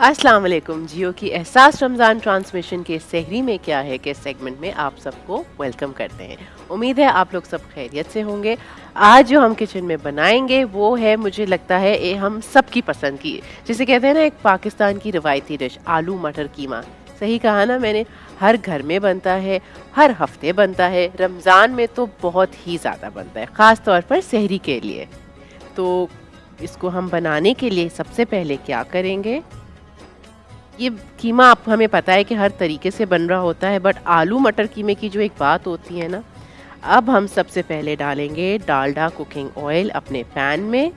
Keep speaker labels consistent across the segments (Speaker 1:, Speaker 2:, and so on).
Speaker 1: अस्सलाम वालेकुम। जियो की एहसास रमज़ान ट्रांसमिशन के सहरी में क्या है के सेगमेंट में आप सबको वेलकम करते हैं। उम्मीद है आप लोग सब खैरियत से होंगे। आज जो हम किचन में बनाएंगे वो है, मुझे लगता है ये हम सबकी पसंद की, जिसे कहते हैं ना, एक पाकिस्तान की रिवायती डिश आलू मटर कीमा। सही कहा ना मैंने। हर घर में बनता है, हर हफ्ते बनता है, रमज़ान में तो बहुत ही ज़्यादा बनता है, ख़ास तौर पर सहरी के लिए। तो इसको हम बनाने के लिए सबसे पहले क्या करेंगे, ये कीमा आप हमें पता है कि हर तरीके से बन रहा होता है, बट आलू मटर कीमे की जो एक बात होती है ना, अब हम सबसे पहले डालेंगे डालडा कुकिंग ऑयल अपने पैन में।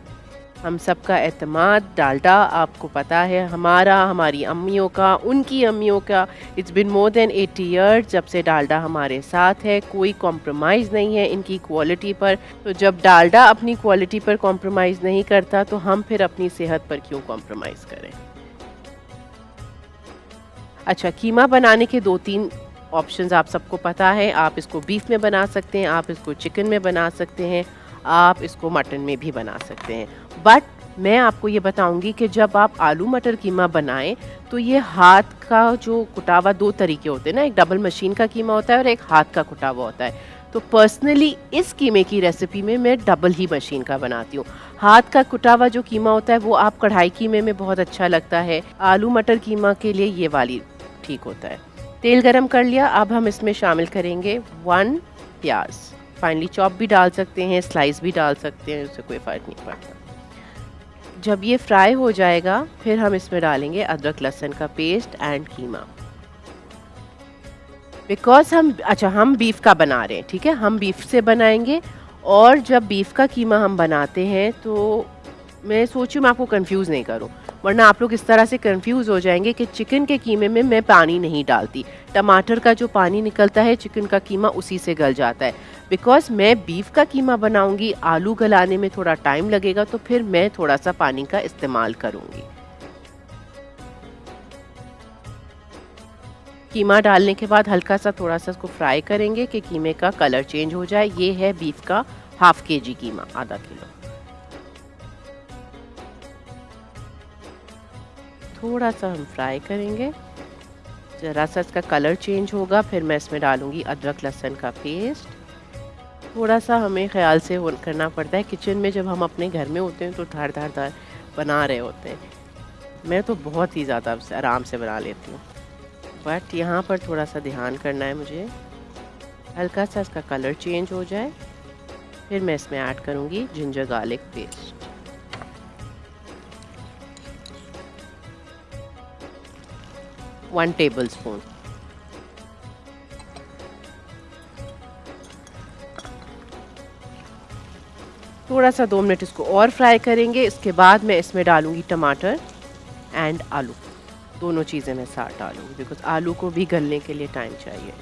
Speaker 1: हम सबका एतमाद डालडा, आपको पता है, हमारा, हमारी अम्मियों का, उनकी अम्मियों का। It's been more than 80 years जब से डालडा हमारे साथ है। कोई कॉम्प्रोमाइज़ नहीं है इनकी क्वालिटी पर। तो जब डालडा अपनी क्वालिटी पर कॉम्प्रोमाइज़ नहीं करता तो हम फिर अपनी सेहत पर क्यों कॉम्प्रोमाइज़ करें। अच्छा, कीमा बनाने के 2-3 ऑप्शंस आप सबको पता है। आप इसको बीफ में बना सकते हैं, आप इसको चिकन में बना सकते हैं, आप इसको मटन में भी बना सकते हैं। बट मैं आपको ये बताऊंगी कि जब आप आलू मटर कीमा बनाएं तो ये हाथ का जो कुटावा, 2 तरीके होते हैं ना, एक डबल मशीन का कीमा होता है और एक हाथ का कुटावा होता है। तो पर्सनली इस कीमे की रेसिपी में मैं डबल ही मशीन का बनाती हूँ। हाथ का कुटावा जो कीमा होता है वो आप कढ़ाई कीमे में बहुत अच्छा लगता है। आलू मटर कीमा के लिए ये वाली ठीक होता है। तेल गरम कर लिया। अब हम इसमें शामिल करेंगे 1 प्याज। फाइनली चॉप भी डाल सकते हैं, स्लाइस भी डाल सकते हैं, उससे कोई फ़र्क नहीं पड़ता। जब ये फ्राई हो जाएगा फिर हम इसमें डालेंगे अदरक लहसुन का पेस्ट एंड कीमा। बिकॉज हम बीफ का बना रहे हैं, ठीक है, हम बीफ से बनाएंगे। और जब बीफ का कीमा हम बनाते हैं तो मैं सोचूं मैं आपको कंफ्यूज नहीं करूं, वरना आप लोग इस तरह से कंफ्यूज हो जाएंगे कि चिकन के कीमे में मैं पानी नहीं डालती। टमाटर का जो पानी निकलता है चिकन का कीमा उसी से गल जाता है। बिकॉज मैं बीफ का कीमा बनाऊंगी, आलू गलाने में थोड़ा टाइम लगेगा, तो फिर मैं थोड़ा सा पानी का इस्तेमाल करूंगी। कीमा डालने के बाद हल्का सा थोड़ा सा इसको फ्राई करेंगे कि कीमे का कलर चेंज हो जाए। ये है बीफ का ½ kg कीमा, आधा किलो। थोड़ा सा हम फ्राई करेंगे, ज़रा सा इसका कलर चेंज होगा, फिर मैं इसमें डालूंगी अदरक लहसुन का पेस्ट। थोड़ा सा हमें ख्याल से करना पड़ता है किचन में, जब हम अपने घर में होते हैं तो धार धार धार बना रहे होते हैं। मैं तो बहुत ही ज़्यादा आराम से बना लेती हूँ, बट यहाँ पर थोड़ा सा ध्यान करना है मुझे। हल्का सा इसका कलर चेंज हो जाए फिर मैं इसमें ऐड करूँगी जिंजर गार्लिक पेस्ट। 1 टेबलस्पून। थोड़ा सा 2 मिनट इसको और फ्राई करेंगे। इसके बाद मैं इसमें डालूंगी टमाटर एंड आलू, दोनों चीज़ें मैं साथ डालूंगी, बिकॉज आलू को भी गलने के लिए टाइम चाहिए।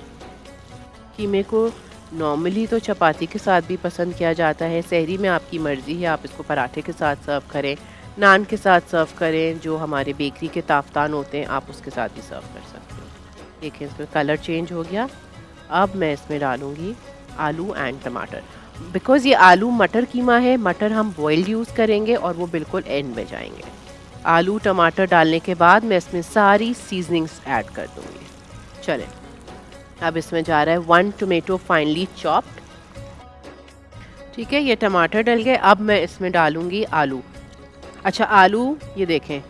Speaker 1: कीमे को नॉर्मली तो चपाती के साथ भी पसंद किया जाता है, सहरी में आपकी मर्ज़ी है, आप इसको पराठे के साथ सर्व करें, नान के साथ सर्व करें, जो हमारे बेकरी के ताफ्तान होते हैं आप उसके साथ भी सर्व कर सकते हो। देखिए इसमें कलर चेंज हो गया। अब मैं इसमें डालूंगी आलू एंड टमाटर। बिकॉज़ ये आलू मटर कीमा है, मटर हम बॉइल्ड यूज़ करेंगे और वो बिल्कुल एंड में जाएंगे। आलू टमाटर डालने के बाद मैं इसमें सारी सीजनिंग्स ऐड कर दूँगी। चलें, अब इसमें जा रहा है 1 टोमेटो फाइनली चॉप्ड। ठीक है, ये टमाटर डल गए। अब मैं इसमें डालूंगी आलू। अच्छा, आलू ये देखें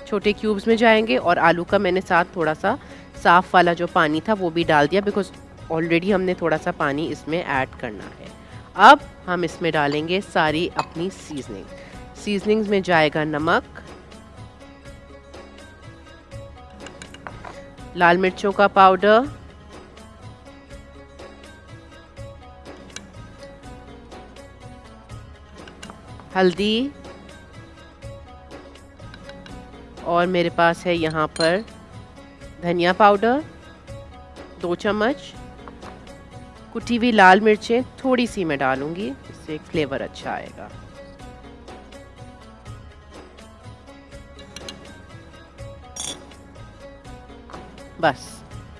Speaker 1: छोटे क्यूब्स में जाएंगे, और आलू का मैंने साथ थोड़ा सा साफ़ वाला जो पानी था वो भी डाल दिया, बिकॉज ऑलरेडी हमने थोड़ा सा पानी इसमें ऐड करना है। अब हम इसमें डालेंगे सारी अपनी सीजनिंग्स में जाएगा नमक, लाल मिर्चों का पाउडर, हल्दी, और मेरे पास है यहाँ पर धनिया पाउडर 2 चम्मच, कुटी हुई लाल मिर्चें थोड़ी सी मैं डालूंगी, इससे एक फ्लेवर अच्छा आएगा। बस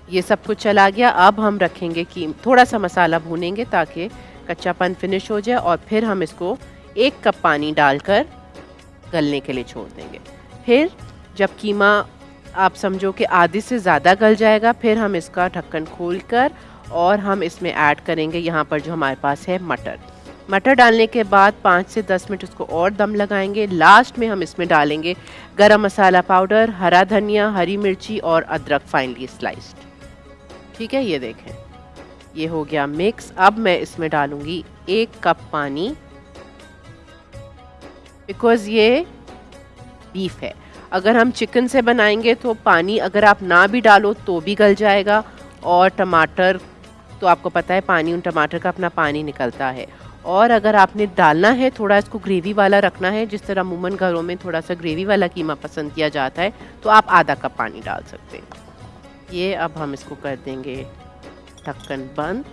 Speaker 1: ये सब कुछ चला गया। अब हम रखेंगे कि थोड़ा सा मसाला भूनेंगे ताकि कच्चापन फिनिश हो जाए, और फिर हम इसको 1 कप पानी डालकर गलने के लिए छोड़ देंगे। फिर जब कीमा आप समझो कि आधे से ज़्यादा गल जाएगा, फिर हम इसका ढक्कन खोलकर और हम इसमें ऐड करेंगे यहाँ पर जो हमारे पास है मटर। मटर डालने के बाद 5 से 10 मिनट उसको और दम लगाएंगे। लास्ट में हम इसमें डालेंगे गरम मसाला पाउडर, हरा धनिया, हरी मिर्ची और अदरक फाइनली स्लाइस्ड। ठीक है, ये देखें ये हो गया मिक्स। अब मैं इसमें डालूंगी 1 कप पानी, बिकॉज़ ये बीफ है। अगर हम चिकन से बनाएंगे तो पानी अगर आप ना भी डालो तो भी गल जाएगा, और टमाटर तो आपको पता है पानी उन टमाटर का अपना पानी निकलता है। और अगर आपने डालना है, थोड़ा इसको ग्रेवी वाला रखना है, जिस तरह अमूमन घरों में थोड़ा सा ग्रेवी वाला कीमा पसंद किया जाता है, तो आप आधा कप पानी डाल सकते हैं। ये अब हम इसको कर देंगे ढक्कन बंद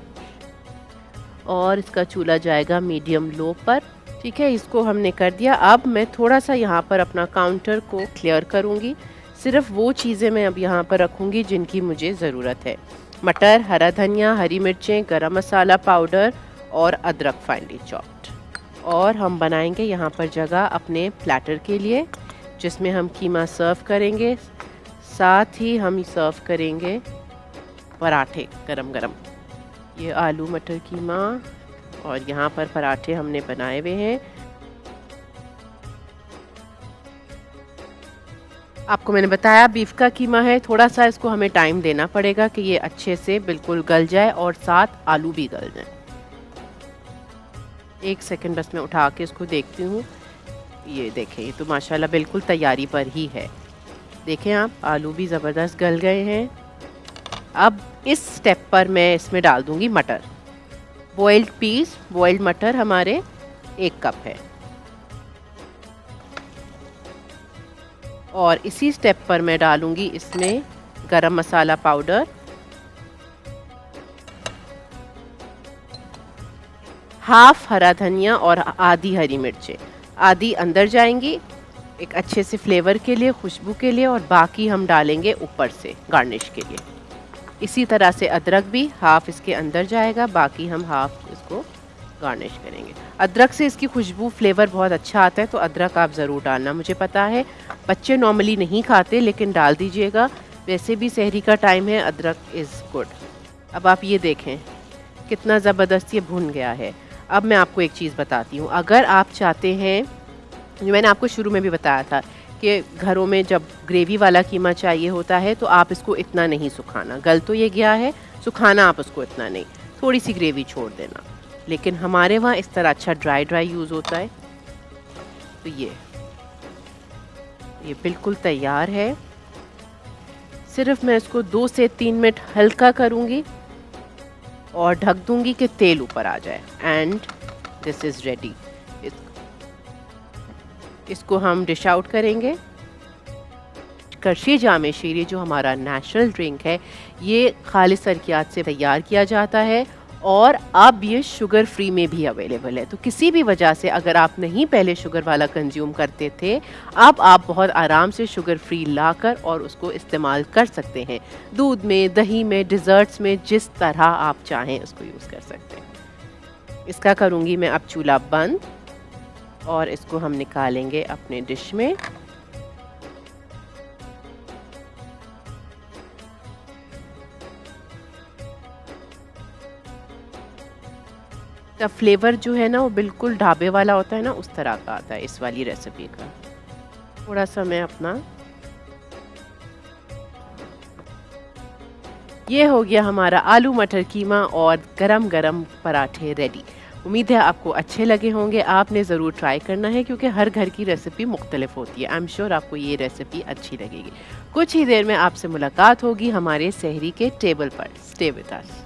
Speaker 1: और इसका चूल्हा जाएगा मीडियम लो पर। ठीक है, इसको हमने कर दिया। अब मैं थोड़ा सा यहाँ पर अपना काउंटर को क्लियर करूँगी। सिर्फ वो चीज़ें मैं अब यहाँ पर रखूँगी जिनकी मुझे ज़रूरत है। मटर, हरा धनिया, हरी मिर्चें, गरम मसाला पाउडर और अदरक फाइनली चॉप्ड। और हम बनाएंगे यहाँ पर जगह अपने प्लेटर के लिए, जिसमें हम कीमा सर्व करेंगे। साथ ही हम सर्व करेंगे पराठे गरम गरम। ये आलू मटर कीमा और यहाँ पर पराठे हमने बनाए हुए हैं। आपको मैंने बताया बीफ का कीमा है, थोड़ा सा इसको हमें टाइम देना पड़ेगा कि ये अच्छे से बिल्कुल गल जाए और साथ आलू भी गल जाए। 1 सेकंड बस मैं उठा के इसको देखती हूँ। ये देखें, ये तो माशाल्लाह बिल्कुल तैयारी पर ही है। देखें आप, आलू भी ज़बरदस्त गल गए हैं। अब इस स्टेप पर मैं इसमें डाल दूँगी मटर। बॉइल्ड पीस, बॉइल्ड मटर हमारे 1 कप है। और इसी स्टेप पर मैं डालूँगी इसमें गरम मसाला पाउडर, हाफ हरा धनिया और आधी हरी मिर्चें। आधी अंदर जाएंगी एक अच्छे से फ्लेवर के लिए, खुशबू के लिए, और बाकी हम डालेंगे ऊपर से गार्निश के लिए। इसी तरह से अदरक भी हाफ इसके अंदर जाएगा, बाकी हम हाफ इसको गार्निश करेंगे। अदरक से इसकी खुशबू फ्लेवर बहुत अच्छा आता है, तो अदरक आप ज़रूर डालना। मुझे पता है बच्चे नॉर्मली नहीं खाते, लेकिन डाल दीजिएगा। वैसे भी सहरी का टाइम है, अदरक इज़ गुड। अब आप ये देखें कितना ज़बरदस्त ये भुन गया है। अब मैं आपको एक चीज़ बताती हूँ। अगर आप चाहते हैं, जो मैंने आपको शुरू में भी बताया था कि घरों में जब ग्रेवी वाला कीमा चाहिए होता है तो आप इसको इतना नहीं सुखाना। गल तो ये गया है, सुखाना आप उसको इतना नहीं, थोड़ी सी ग्रेवी छोड़ देना। लेकिन हमारे वहाँ इस तरह अच्छा ड्राई ड्राई यूज़ होता है। तो ये बिल्कुल तैयार है। सिर्फ मैं इसको 2 से 3 मिनट हल्का करूँगी और ढक दूँगी कि तेल ऊपर आ जाए। And this is ready. इसको हम डिश आउट करेंगे। करशी जामे शीरी जो हमारा नेचुरल ड्रिंक है, ये खालिस तरकियात से तैयार किया जाता है और अब ये शुगर फ्री में भी अवेलेबल है। तो किसी भी वजह से अगर आप नहीं पहले शुगर वाला कंज्यूम करते थे, अब आप बहुत आराम से शुगर फ्री लाकर और उसको इस्तेमाल कर सकते हैं। दूध में, दही में, डिज़र्ट्स में, जिस तरह आप चाहें उसको यूज़ कर सकते हैं। इसका करूँगी मैं अब चूल्हा बंद और इसको हम निकालेंगे अपने डिश में। का फ्लेवर जो है ना वो बिल्कुल ढाबे वाला होता है ना, उस तरह का आता है इस वाली रेसिपी का। थोड़ा सा मैं अपना, ये हो गया हमारा आलू मटर कीमा और गरम गरम पराठे रेडी। उम्मीद है आपको अच्छे लगे होंगे। आपने ज़रूर ट्राई करना है क्योंकि हर घर की रेसिपी मुख्तलिफ होती है। आई एम श्योर आपको ये रेसिपी अच्छी लगेगी। कुछ ही देर में आपसे मुलाकात होगी हमारे सहरी के टेबल पर। Stay with us.